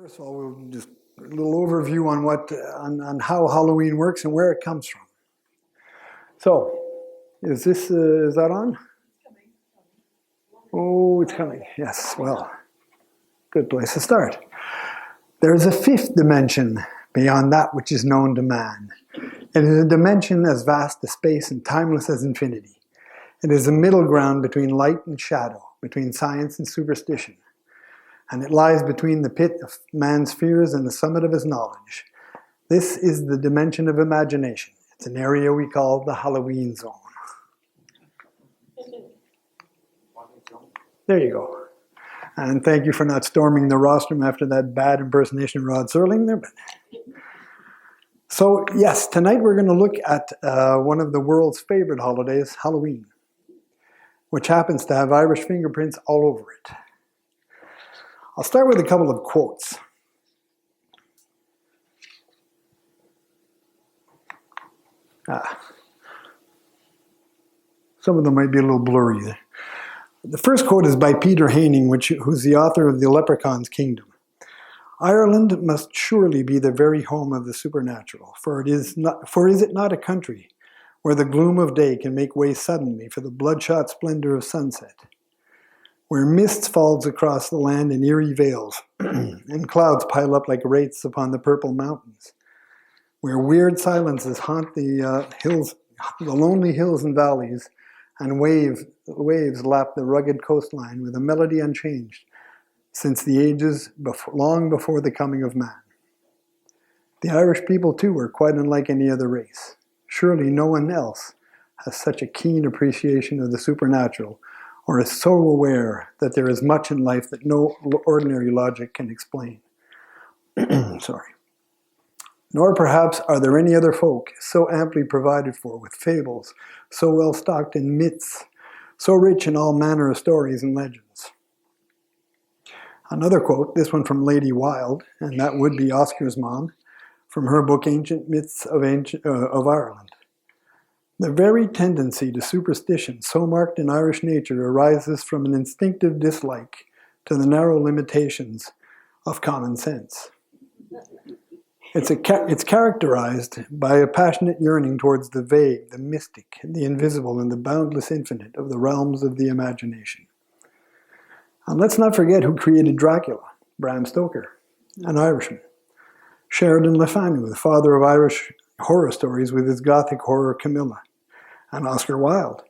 First of all, we'll just a little overview on on how Halloween works and where it comes from. So, is that on? Oh, it's coming. Yes. Well, good place to start. There is a fifth dimension beyond that which is known to man. It is a dimension as vast as space and timeless as infinity. It is a middle ground between light and shadow, between science and superstition. And it lies between the pit of man's fears and the summit of his knowledge. This is the dimension of imagination. It's an area we call the Halloween zone. There you go. And thank you for not storming the rostrum after that bad impersonation of Rod Serling there. So yes, tonight we're going to look at one of the world's favorite holidays, Halloween, which happens to have Irish fingerprints all over it. I'll start with a couple of quotes. Some of them might be a little blurry. The first quote is by Peter Haining, who's the author of The Leprechaun's Kingdom. Ireland must surely be the very home of the supernatural, for is it not a country where the gloom of day can make way suddenly for the bloodshot splendor of sunset, where mist falls across the land in eerie veils, and clouds pile up like wraiths upon the purple mountains, where weird silences haunt the lonely hills and valleys, and waves lap the rugged coastline with a melody unchanged since the ages long before the coming of man. The Irish people, too, are quite unlike any other race. Surely no one else has such a keen appreciation of the supernatural, or is so aware that there is much in life that no ordinary logic can explain. Sorry. Nor perhaps are there any other folk so amply provided for with fables, so well stocked in myths, so rich in all manner of stories and legends. Another quote, this one from Lady Wilde, and that would be Oscar's mom, from her book Ancient Myths of Ireland. The very tendency to superstition so marked in Irish nature arises from an instinctive dislike to the narrow limitations of common sense. It's characterized by a passionate yearning towards the vague, the mystic, the invisible, and the boundless infinite of the realms of the imagination. And let's not forget who created Dracula, Bram Stoker, an Irishman. Sheridan Le Fanu, the father of Irish horror stories with his gothic horror Camilla. And Oscar Wilde,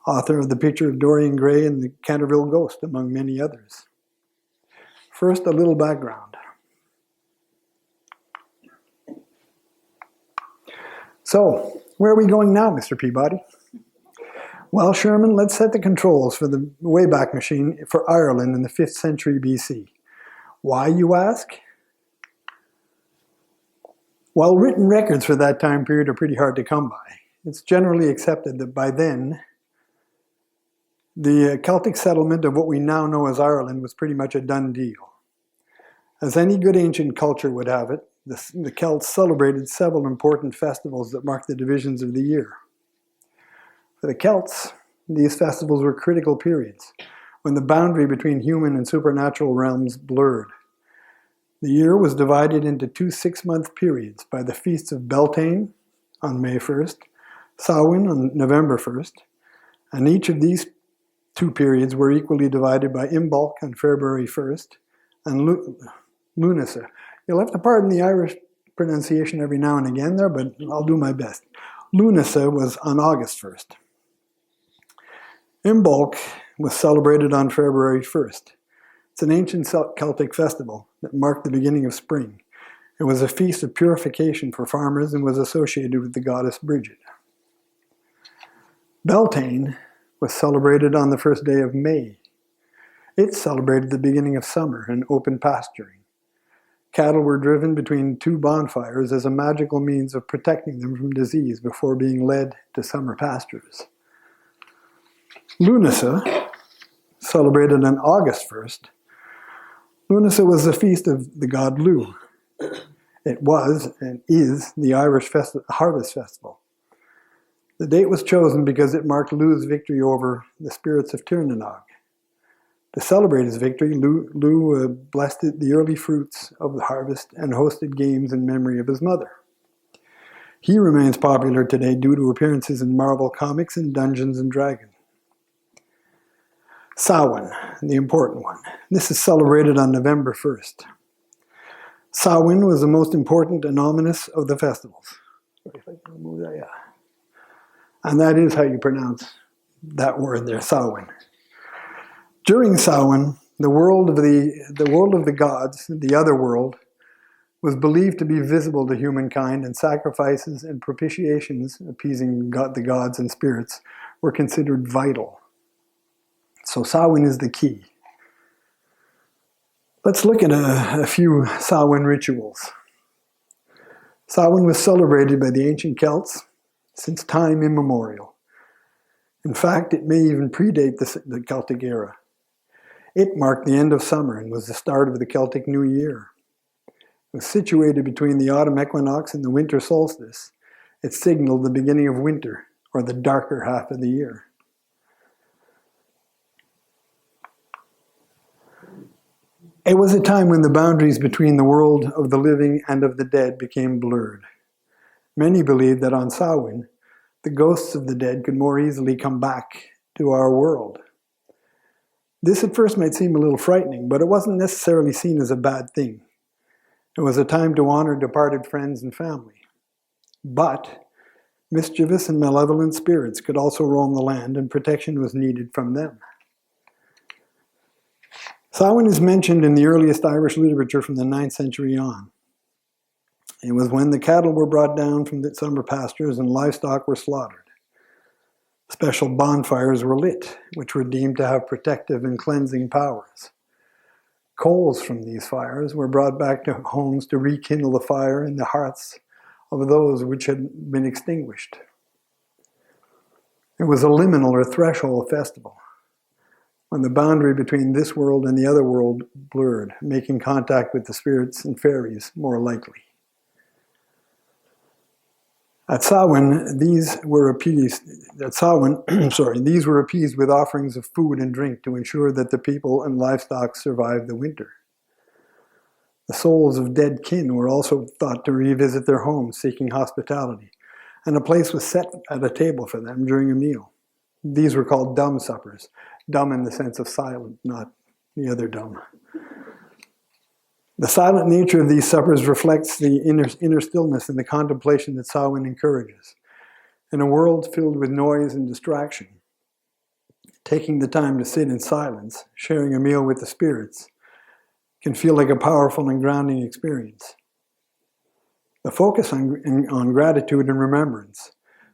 author of The Picture of Dorian Gray and The Canterville Ghost, among many others. First, a little background. So, where are we going now, Mr. Peabody? Well, Sherman, let's set the controls for the Wayback Machine for Ireland in the 5th century BC. Why, you ask? While written records for that time period are pretty hard to come by, it's generally accepted that by then, the Celtic settlement of what we now know as Ireland was pretty much a done deal. As any good ancient culture would have it, the Celts celebrated several important festivals that marked the divisions of the year. For the Celts, these festivals were critical periods, when the boundary between human and supernatural realms blurred. The year was divided into 2 6-month periods by the feasts of Beltane on May 1st, Samhain on November 1st, and each of these 2 periods were equally divided by Imbolc on February 1st and Lunasa. You'll have to pardon the Irish pronunciation every now and again there, but I'll do my best. Lunasa was on August 1st. Imbolc was celebrated on February 1st. It's an ancient Celtic festival that marked the beginning of spring. It was a feast of purification for farmers and was associated with the goddess Bridget. Beltane was celebrated on the first day of May. It celebrated the beginning of summer and open pasturing. Cattle were driven between 2 bonfires as a magical means of protecting them from disease before being led to summer pastures. Lunasa, celebrated on August 1st, Lunasa was the feast of the god Lu. It was and is the Irish harvest festival. The date was chosen because it marked Lu's victory over the spirits of Tir na Nog. To celebrate his victory, Lu blessed the early fruits of the harvest and hosted games in memory of his mother. He remains popular today due to appearances in Marvel Comics and Dungeons and Dragons. Samhain, the important one. This is celebrated on November 1st. Samhain was the most important and ominous of the festivals. If I can remove that, yeah. And that is how you pronounce that word there, Samhain. During Samhain, the world of the gods, the other world, was believed to be visible to humankind, and sacrifices and propitiations, appeasing the gods and spirits, were considered vital. So Samhain is the key. Let's look at a few Samhain rituals. Samhain was celebrated by the ancient Celts since time immemorial. In fact, it may even predate the Celtic era. It marked the end of summer and was the start of the Celtic New Year. It was situated between the autumn equinox and the winter solstice. It signaled the beginning of winter, or the darker half of the year. It was a time when the boundaries between the world of the living and of the dead became blurred. Many believed that on Samhain, the ghosts of the dead could more easily come back to our world. This at first might seem a little frightening, but it wasn't necessarily seen as a bad thing. It was a time to honor departed friends and family. But mischievous and malevolent spirits could also roam the land, and protection was needed from them. Samhain is mentioned in the earliest Irish literature from the 9th century on. It was when the cattle were brought down from the summer pastures and livestock were slaughtered. Special bonfires were lit, which were deemed to have protective and cleansing powers. Coals from these fires were brought back to homes to rekindle the fire in the hearts of those which had been extinguished. It was a liminal or threshold festival, when the boundary between this world and the other world blurred, making contact with the spirits and fairies more likely. At Samhain, these were appeased with offerings of food and drink to ensure that the people and livestock survived the winter. The souls of dead kin were also thought to revisit their homes seeking hospitality, and a place was set at a table for them during a meal. These were called dumb suppers. Dumb in the sense of silent, not the other dumb. The silent nature of these suppers reflects the inner stillness and the contemplation that Samhain encourages. In a world filled with noise and distraction, taking the time to sit in silence, sharing a meal with the spirits, can feel like a powerful and grounding experience. The focus on gratitude and remembrance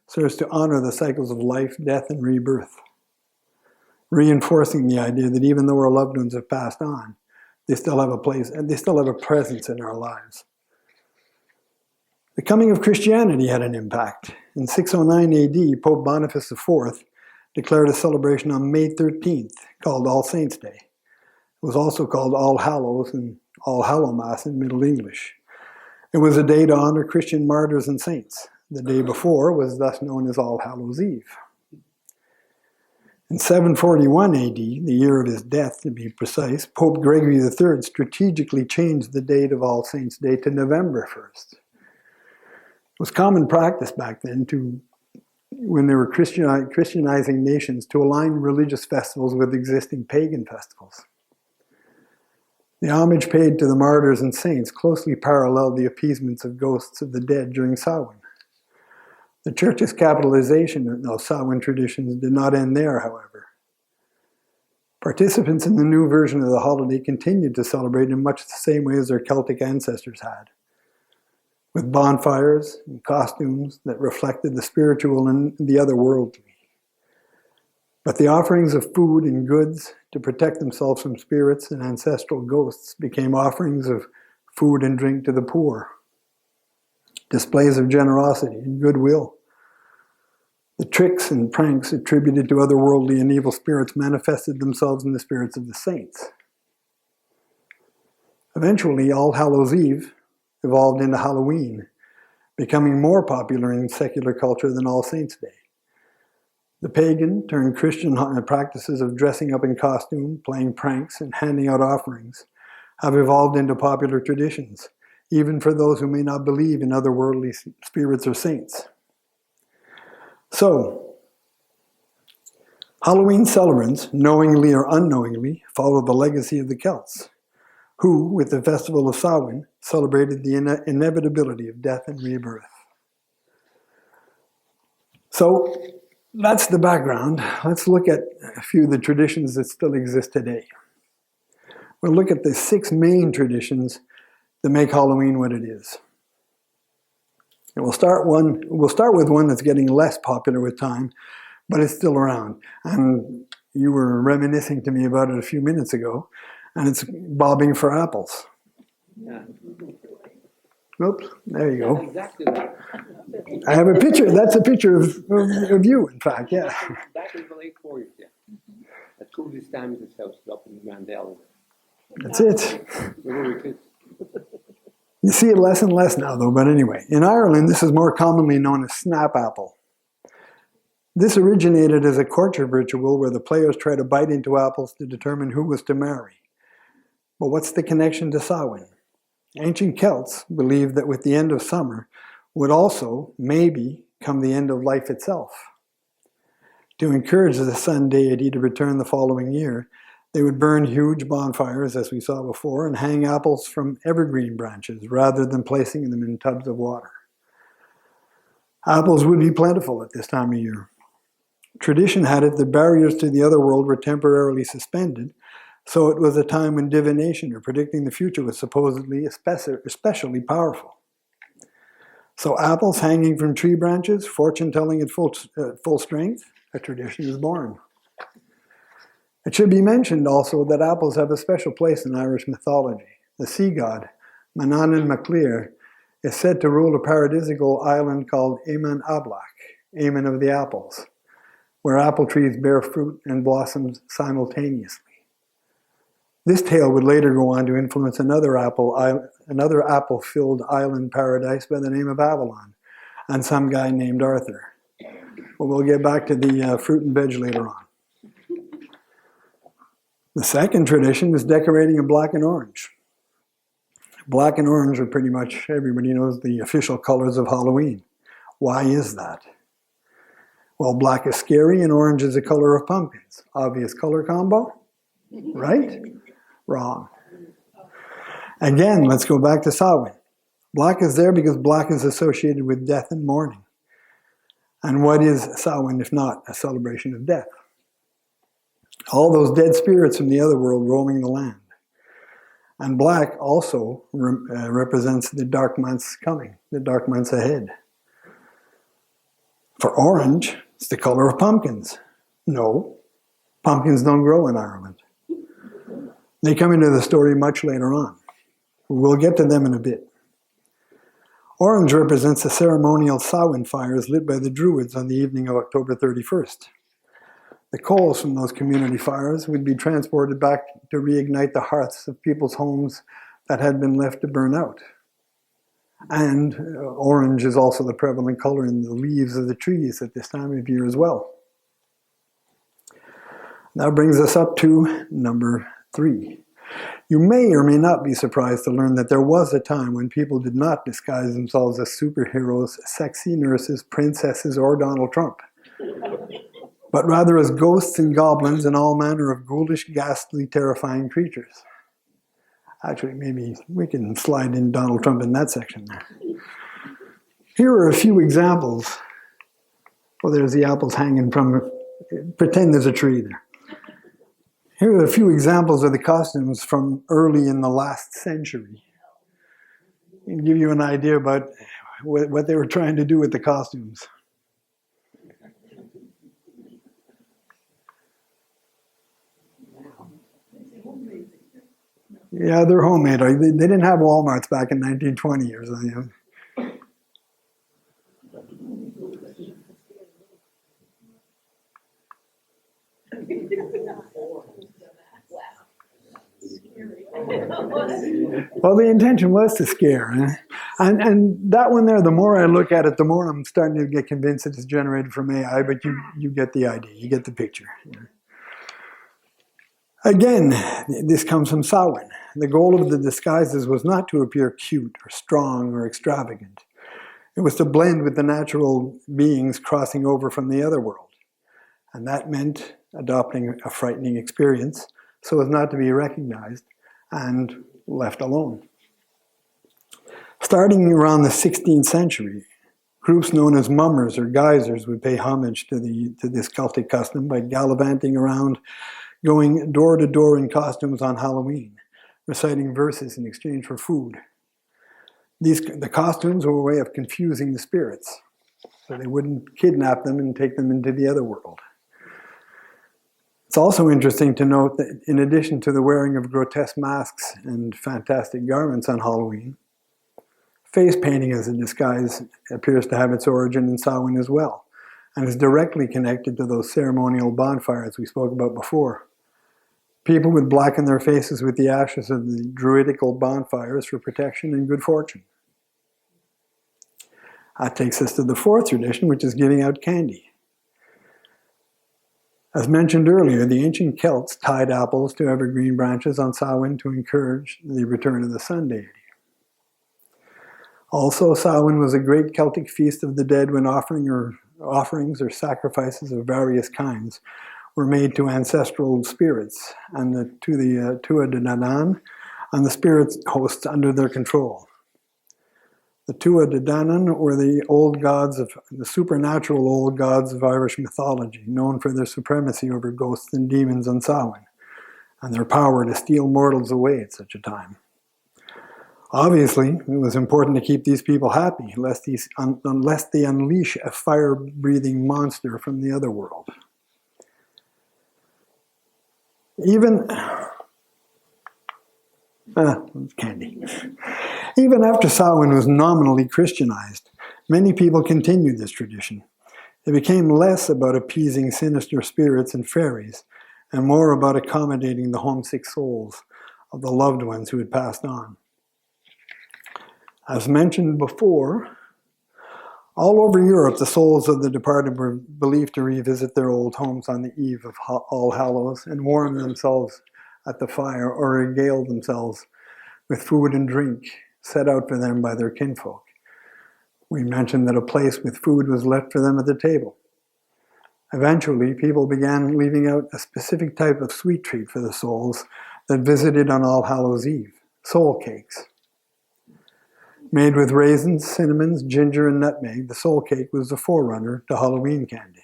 serves to honor the cycles of life, death, and rebirth, reinforcing the idea that even though our loved ones have passed on, they still have a place and they still have a presence in our lives. The coming of Christianity had an impact. In 609 AD, Pope Boniface IV declared a celebration on May 13th called All Saints' Day. It was also called All Hallows and All Hallowmas in Middle English. It was a day to honor Christian martyrs and saints. The day before was thus known as All Hallows' Eve. In 741 AD, the year of his death to be precise, Pope Gregory III strategically changed the date of All Saints' Day to November 1st. It was common practice back then when they were Christianizing nations, to align religious festivals with existing pagan festivals. The homage paid to the martyrs and saints closely paralleled the appeasements of ghosts of the dead during Samhain. The Church's capitalization of Samhain traditions did not end there, however. Participants in the new version of the holiday continued to celebrate in much the same way as their Celtic ancestors had, with bonfires and costumes that reflected the spiritual and the otherworldly. But the offerings of food and goods to protect themselves from spirits and ancestral ghosts became offerings of food and drink to the poor, displays of generosity and goodwill. The tricks and pranks attributed to otherworldly and evil spirits manifested themselves in the spirits of the saints. Eventually, All Hallows' Eve evolved into Halloween, becoming more popular in secular culture than All Saints' Day. The pagan turned Christian practices of dressing up in costume, playing pranks, and handing out offerings have evolved into popular traditions, even for those who may not believe in otherworldly spirits or saints. So, Halloween celebrants, knowingly or unknowingly, follow the legacy of the Celts, who, with the festival of Samhain, celebrated the inevitability of death and rebirth. So, that's the background. Let's look at a few of the traditions that still exist today. We'll look at the 6 main traditions that make Halloween what it is. And we'll start with one that's getting less popular with time, but it's still around. And you were reminiscing to me about it a few minutes ago, and it's bobbing for apples. Yeah. Oops, there you go. Exactly that. I have a picture. That's a picture of you, in fact, yeah. Back in the late 40s, yeah. At Cooley's Stam's house up in Mandel. That's it. We were kids. You see it less and less now, though, but anyway. In Ireland, this is more commonly known as snap apple. This originated as a courtship ritual where the players try to bite into apples to determine who was to marry. But what's the connection to Samhain? Ancient Celts believed that with the end of summer would also, maybe, come the end of life itself. To encourage the sun deity to return the following year, they would burn huge bonfires, as we saw before, and hang apples from evergreen branches rather than placing them in tubs of water. Apples would be plentiful at this time of year. Tradition had it that barriers to the other world were temporarily suspended, so it was a time when divination or predicting the future was supposedly especially powerful. So apples hanging from tree branches, fortune telling at full strength, a tradition is born. It should be mentioned also that apples have a special place in Irish mythology. The sea god, Manannán mac Lir, is said to rule a paradisical island called Éamann Ablach, Amen of the apples, where apple trees bear fruit and blossoms simultaneously. This tale would later go on to influence another apple-filled island paradise by the name of Avalon, and some guy named Arthur. But we'll get back to the fruit and veg later on. The second tradition is decorating in black and orange. Black and orange are pretty much, everybody knows, the official colors of Halloween. Why is that? Well, black is scary and orange is the color of pumpkins. Obvious color combo, right? Wrong. Again, let's go back to Samhain. Black is there because black is associated with death and mourning. And what is Samhain if not a celebration of death? All those dead spirits from the other world roaming the land. And black also represents the dark months coming, the dark months ahead. For orange, it's the color of pumpkins. No, pumpkins don't grow in Ireland. They come into the story much later on. We'll get to them in a bit. Orange represents the ceremonial Samhain fires lit by the Druids on the evening of October 31st. The coals from those community fires would be transported back to reignite the hearths of people's homes that had been left to burn out. And orange is also the prevalent color in the leaves of the trees at this time of year as well. That brings us up to number 3. You may or may not be surprised to learn that there was a time when people did not disguise themselves as superheroes, sexy nurses, princesses, or Donald Trump, but rather as ghosts and goblins and all manner of ghoulish, ghastly, terrifying creatures. Actually, maybe we can slide in Donald Trump in that section there. Here are a few examples. Well, there's the apples hanging from, pretend there's a tree there. Here are a few examples of the costumes from early in the last century. And give you an idea about what they were trying to do with the costumes. Yeah, they're homemade. They didn't have Walmarts back in 1920 or something. Well, the intention was to scare. And that one there, the more I look at it, the more I'm starting to get convinced that it's generated from AI, but you get the idea, you get the picture. Again, this comes from Samhain. The goal of the disguises was not to appear cute or strong or extravagant. It was to blend with the natural beings crossing over from the other world. And that meant adopting a frightening experience so as not to be recognized and left alone. Starting around the 16th century, groups known as mummers or geysers would pay homage to this cultic custom by gallivanting around, going door to door in costumes on Halloween, reciting verses in exchange for food. The costumes were a way of confusing the spirits, so they wouldn't kidnap them and take them into the other world. It's also interesting to note that in addition to the wearing of grotesque masks and fantastic garments on Halloween, face painting as a disguise appears to have its origin in Samhain as well, and is directly connected to those ceremonial bonfires we spoke about before. People would blacken their faces with the ashes of the druidical bonfires for protection and good fortune. That takes us to the fourth tradition, which is giving out candy. As mentioned earlier, the ancient Celts tied apples to evergreen branches on Samhain to encourage the return of the sun deity. Also, Samhain was a great Celtic feast of the dead when offerings or sacrifices of various kinds were made to ancestral spirits and to the Tuatha Dé Danann and the spirit hosts under their control. The Tuatha Dé Danann were the supernatural old gods of Irish mythology, known for their supremacy over ghosts and demons on Samhain, and their power to steal mortals away at such a time. Obviously, it was important to keep these people happy, lest they unleash a fire-breathing monster from the other world. Candy. Even after Samhain was nominally Christianized, many people continued this tradition. It became less about appeasing sinister spirits and fairies, and more about accommodating the homesick souls of the loved ones who had passed on. As mentioned before, all over Europe, the souls of the departed were believed to revisit their old homes on the eve of All Hallows and warm themselves at the fire or regale themselves with food and drink set out for them by their kinfolk. We mentioned that a place with food was left for them at the table. Eventually, people began leaving out a specific type of sweet treat for the souls that visited on All Hallows Eve, soul cakes. Made with raisins, cinnamons, ginger, and nutmeg, the soul cake was the forerunner to Halloween candy.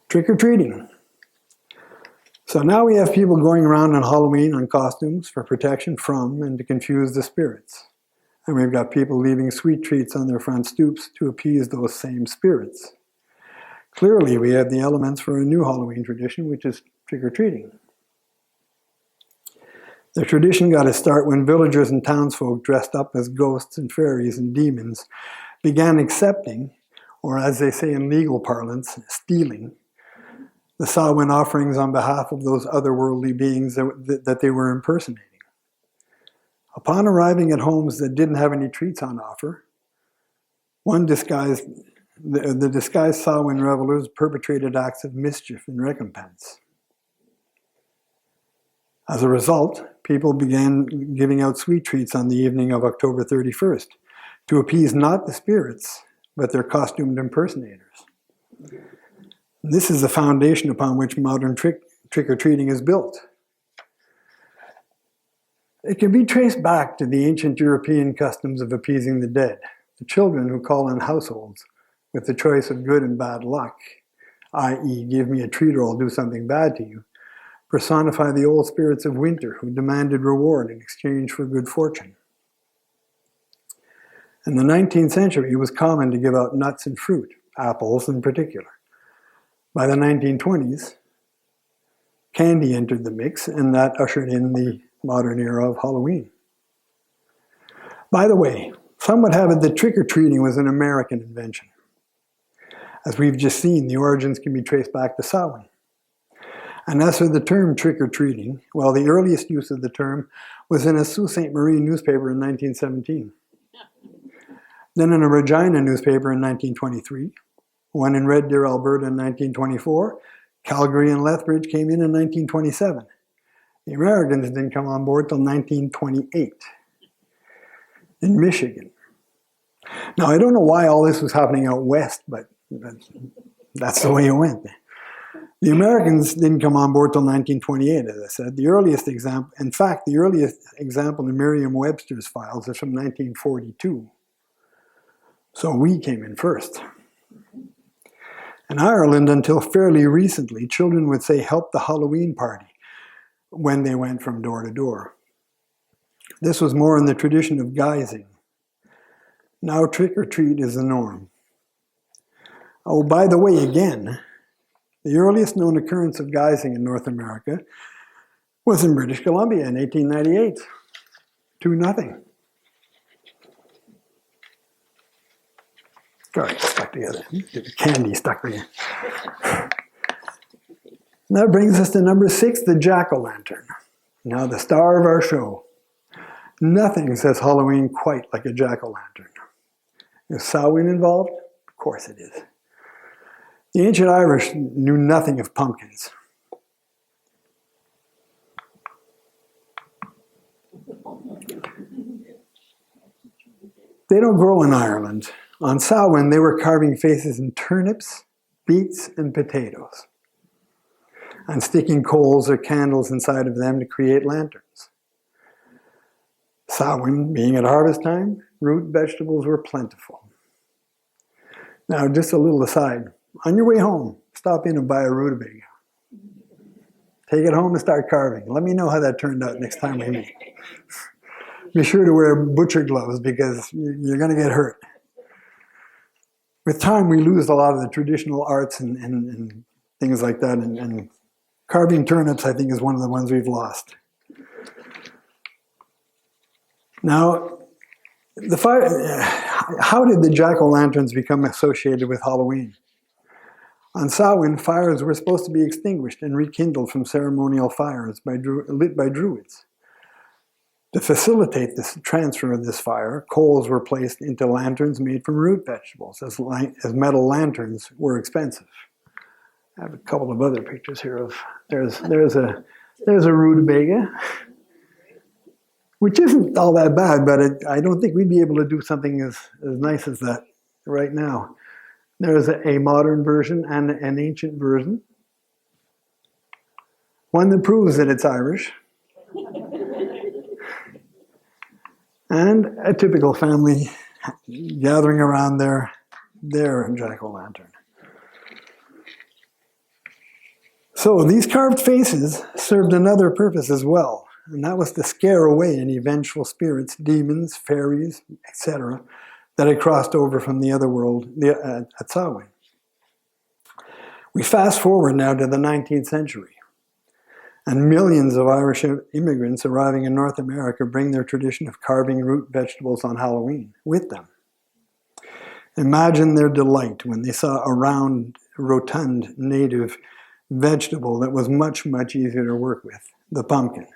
Trick-or-treating. So now we have people going around on Halloween on costumes for protection from and to confuse the spirits. And we've got people leaving sweet treats on their front stoops to appease those same spirits. Clearly, we have the elements for a new Halloween tradition, which is trick-or-treating. The tradition got its start when villagers and townsfolk dressed up as ghosts and fairies and demons began accepting, or as they say in legal parlance, stealing, the Samhain offerings on behalf of those otherworldly beings that they were impersonating. Upon arriving at homes that didn't have any treats on offer, the disguised Samhain revelers perpetrated acts of mischief in recompense. As a result, people began giving out sweet treats on the evening of October 31st to appease not the spirits, but their costumed impersonators. This is the foundation upon which modern trick-or-treating is built. It can be traced back to the ancient European customs of appeasing the dead, the children who call on households with the choice of good and bad luck, i.e., give me a treat or I'll do something bad to you, personify the old spirits of winter who demanded reward in exchange for good fortune. In the 19th century, it was common to give out nuts and fruit, apples in particular. By the 1920s, candy entered the mix, and that ushered in the modern era of Halloween. By the way, some would have it that trick-or-treating was an American invention. As we've just seen, the origins can be traced back to Samhain. And as for the term trick-or-treating, well, the earliest use of the term was in a Sault Ste. Marie newspaper in 1917. Then in a Regina newspaper in 1923, one in Red Deer, Alberta in 1924, Calgary and Lethbridge came in 1927. The Americans didn't come on board till 1928 in Michigan. Now, I don't know why all this was happening out west, but that's the way it went. The Americans didn't come on board till 1928, as I said. The earliest example, in fact, the earliest example in Merriam-Webster's files is from 1942. So we came in first. In Ireland, until fairly recently, children would say, "Help the Halloween party," when they went from door to door. This was more in the tradition of guising. Now trick-or-treat is the norm. Oh, by the way, again, the earliest known occurrence of guising in North America was in British Columbia in 1898. 2-0. Sorry, stuck together. The candy stuck together. That brings us to number 6, the jack-o'-lantern. Now the star of our show. Nothing says Halloween quite like a jack-o'-lantern. Is Samhain involved? Of course it is. The ancient Irish knew nothing of pumpkins. They don't grow in Ireland. On Samhain, they were carving faces in turnips, beets, and potatoes, and sticking coals or candles inside of them to create lanterns. Samhain being at harvest time, root vegetables were plentiful. Now, just a little aside. On your way home, stop in and buy a rutabaga. Take it home and start carving. Let me know how that turned out next time we meet. Be sure to wear butcher gloves because you're going to get hurt. With time, we lose a lot of the traditional arts and things like that. And carving turnips, I think, is one of the ones we've lost. Now, how did the jack-o'-lanterns become associated with Halloween? On Samhain, fires were supposed to be extinguished and rekindled from ceremonial fires lit by druids. To facilitate this transfer of this fire, coals were placed into lanterns made from root vegetables, as metal lanterns were expensive. I have a couple of other pictures here of there's a rutabaga, which isn't all that bad, but I don't think we'd be able to do something as nice as that right now. There's a modern version and an ancient version. One that proves that it's Irish. And a typical family gathering around their jack-o'-lantern. So these carved faces served another purpose as well, and that was to scare away any vengeful spirits, demons, fairies, etc., that had crossed over from the other world at Samhain. We fast forward now to the 19th century, and millions of Irish immigrants arriving in North America bring their tradition of carving root vegetables on Halloween with them. Imagine their delight when they saw a round, rotund native vegetable that was much, much easier to work with, the pumpkin.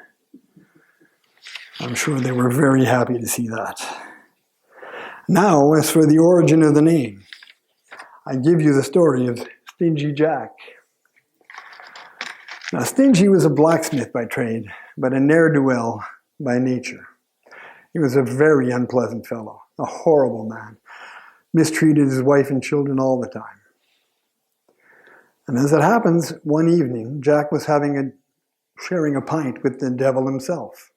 I'm sure they were very happy to see that. Now, as for the origin of the name, I give you the story of Stingy Jack. Now, Stingy was a blacksmith by trade, but a ne'er-do-well by nature. He was a very unpleasant fellow, a horrible man, mistreated his wife and children all the time. And as it happens, one evening, Jack was sharing a pint with the devil himself.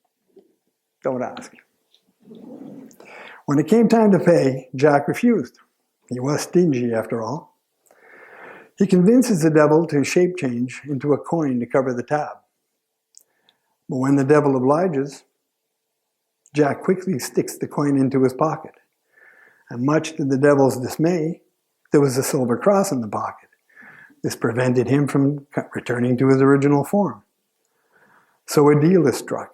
Don't ask. When it came time to pay, Jack refused. He was stingy, after all. He convinces the devil to shape change into a coin to cover the tab. But when the devil obliges, Jack quickly sticks the coin into his pocket. And much to the devil's dismay, there was a silver cross in the pocket. This prevented him from returning to his original form. So a deal is struck.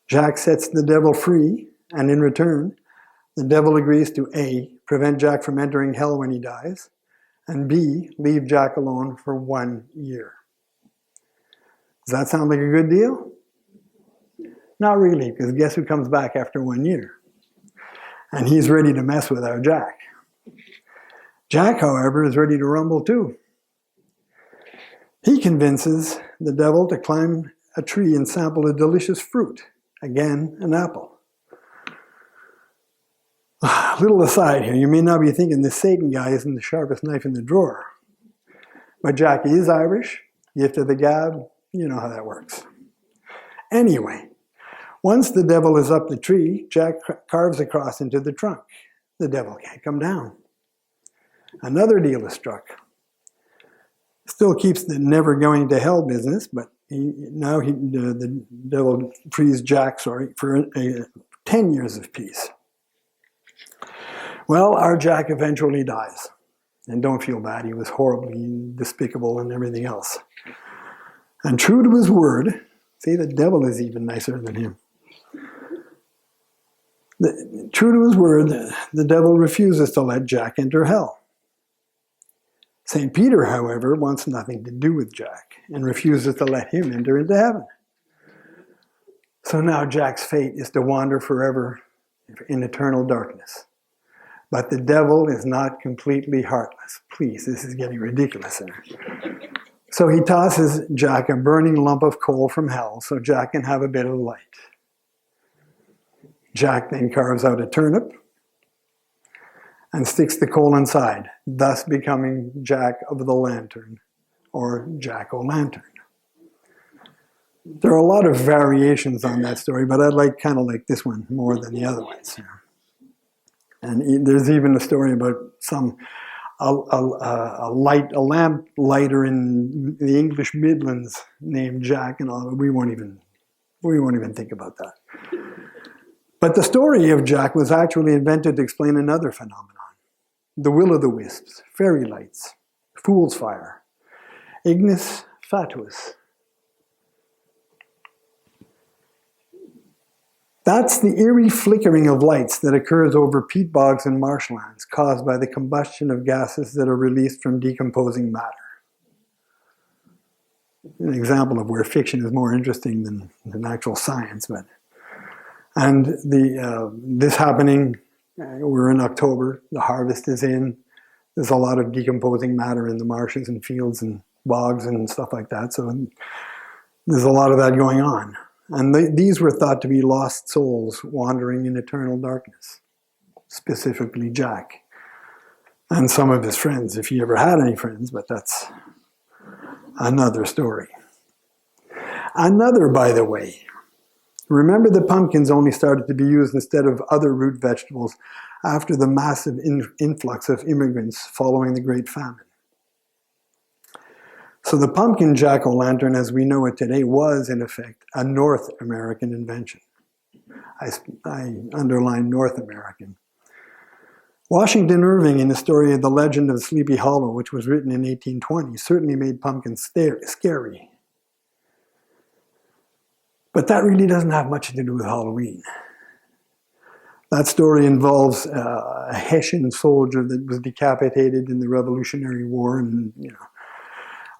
Jack sets the devil free, and in return, the devil agrees to A, prevent Jack from entering hell when he dies, and B, leave Jack alone for 1 year. Does that sound like a good deal? Not really, because guess who comes back after 1 year? And he's ready to mess with our Jack. Jack, however, is ready to rumble too. He convinces the devil to climb a tree and sample a delicious fruit. Again, an apple. Little aside here, you may not be thinking this Satan guy isn't the sharpest knife in the drawer. But Jack is Irish, gift of the gab, you know how that works. Anyway, once the devil is up the tree, Jack carves across into the trunk. The devil can't come down. Another deal is struck. Still keeps the never going to hell business, but the devil frees Jack, for 10 years of peace. Well, our Jack eventually dies. And don't feel bad, he was horribly despicable and everything else. And true to his word, see, the devil is even nicer than him. True to his word, the devil refuses to let Jack enter hell. St. Peter, however, wants nothing to do with Jack and refuses to let him enter into heaven. So now Jack's fate is to wander forever in eternal darkness. But the devil is not completely heartless. Please, this is getting ridiculous here. So he tosses Jack a burning lump of coal from hell so Jack can have a bit of light. Jack then carves out a turnip and sticks the coal inside, thus becoming Jack of the Lantern, or Jack-o'-lantern. There are a lot of variations on that story, but I kind of like this one more than the other ones. And there's even a story about a lamp lighter in the English Midlands named Jack, and all. We won't even think about that. But the story of Jack was actually invented to explain another phenomenon: the will-o'-the-wisps, fairy lights, fool's fire, ignis fatuus. That's the eerie flickering of lights that occurs over peat bogs and marshlands caused by the combustion of gases that are released from decomposing matter. An example of where fiction is more interesting than actual science. And this happening, we're in October, the harvest is in, there's a lot of decomposing matter in the marshes and fields and bogs and stuff like that, so there's a lot of that going on. And these were thought to be lost souls wandering in eternal darkness, specifically Jack and some of his friends, if he ever had any friends, but that's another story. Another, by the way, remember the pumpkins only started to be used instead of other root vegetables after the massive influx of immigrants following the Great Famine. So the pumpkin jack-o'-lantern as we know it today was, in effect, a North American invention. I underline North American. Washington Irving, in the story of The Legend of Sleepy Hollow, which was written in 1820, certainly made pumpkins scary. But that really doesn't have much to do with Halloween. That story involves a Hessian soldier that was decapitated in the Revolutionary War, and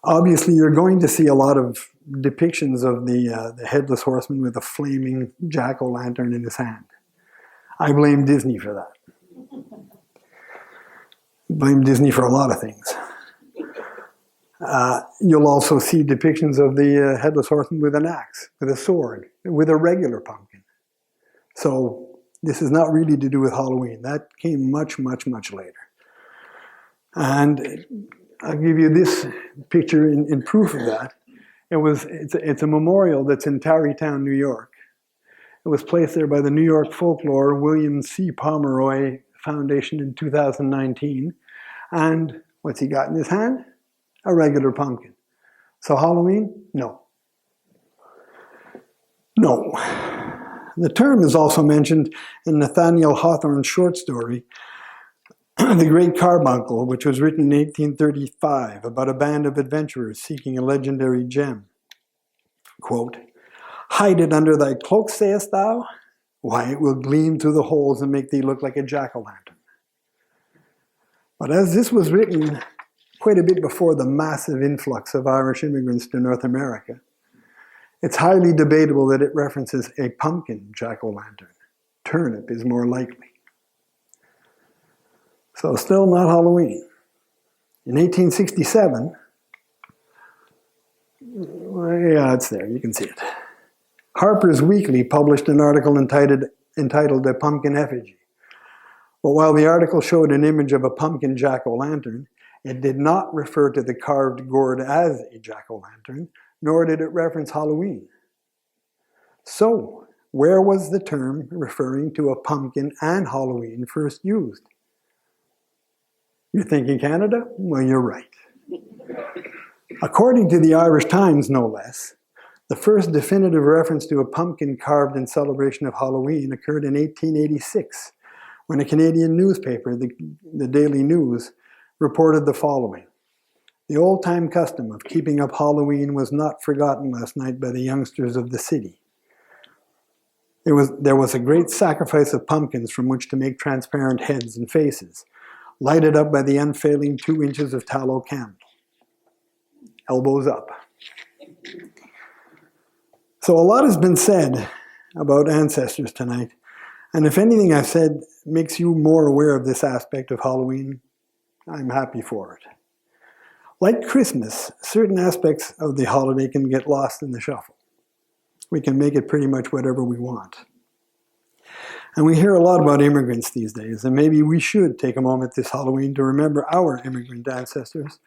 obviously, you're going to see a lot of depictions of the headless horseman with a flaming jack-o'-lantern in his hand. I blame Disney for that. Blame Disney for a lot of things. You'll also see depictions of the headless horseman with an axe, with a sword, with a regular pumpkin. So this is not really to do with Halloween. That came much, much, much later. And I'll give you this picture in proof of that. It's a memorial that's in Tarrytown, New York. It was placed there by the New York Folklore William C. Pomeroy Foundation in 2019. And what's he got in his hand? A regular pumpkin. So Halloween? No. No. The term is also mentioned in Nathaniel Hawthorne's short story, The Great Carbuncle, which was written in 1835 about a band of adventurers seeking a legendary gem. Quote, "Hide it under thy cloak, sayest thou? Why, it will gleam through the holes and make thee look like a jack-o'-lantern." But as this was written quite a bit before the massive influx of Irish immigrants to North America, It's highly debatable that it references a pumpkin jack-o'-lantern. Turnip is more likely. So still not Halloween. In 1867, yeah, it's there, you can see it. Harper's Weekly published an article entitled A Pumpkin Effigy. But while the article showed an image of a pumpkin jack-o'-lantern, it did not refer to the carved gourd as a jack-o'-lantern, nor did it reference Halloween. So, where was the term referring to a pumpkin and Halloween first used? You're thinking Canada? Well, you're right. According to the Irish Times, no less, the first definitive reference to a pumpkin carved in celebration of Halloween occurred in 1886, when a Canadian newspaper, the Daily News, reported the following. The old-time custom of keeping up Halloween was not forgotten last night by the youngsters of the city. There was a great sacrifice of pumpkins from which to make transparent heads and faces, lighted up by the unfailing 2 inches of tallow candle. Elbows up. So a lot has been said about ancestors tonight, and if anything I've said makes you more aware of this aspect of Halloween, I'm happy for it. Like Christmas, certain aspects of the holiday can get lost in the shuffle. We can make it pretty much whatever we want. And we hear a lot about immigrants these days, and maybe we should take a moment this Halloween to remember our immigrant ancestors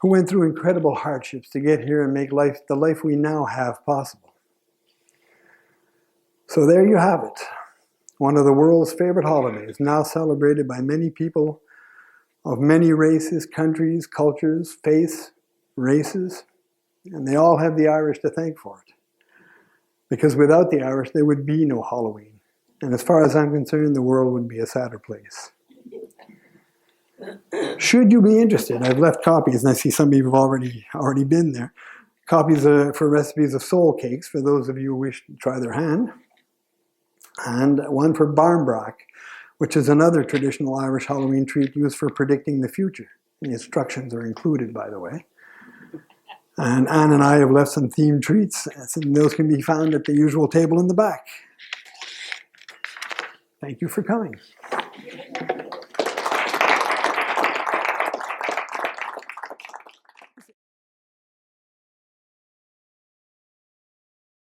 who went through incredible hardships to get here and make the life we now have possible. So there you have it. One of the world's favorite holidays, now celebrated by many people of many races, countries, cultures, faiths, races, and they all have the Irish to thank for it. Because without the Irish, there would be no Halloween. And as far as I'm concerned, the world would be a sadder place. Should you be interested, I've left copies, and I see some of you have already been there. Copies for recipes of soul cakes, for those of you who wish to try their hand. And one for barmbrack, which is another traditional Irish Halloween treat used for predicting the future. The instructions are included, by the way. And Anne and I have left some themed treats, and those can be found at the usual table in the back. Thank you for coming.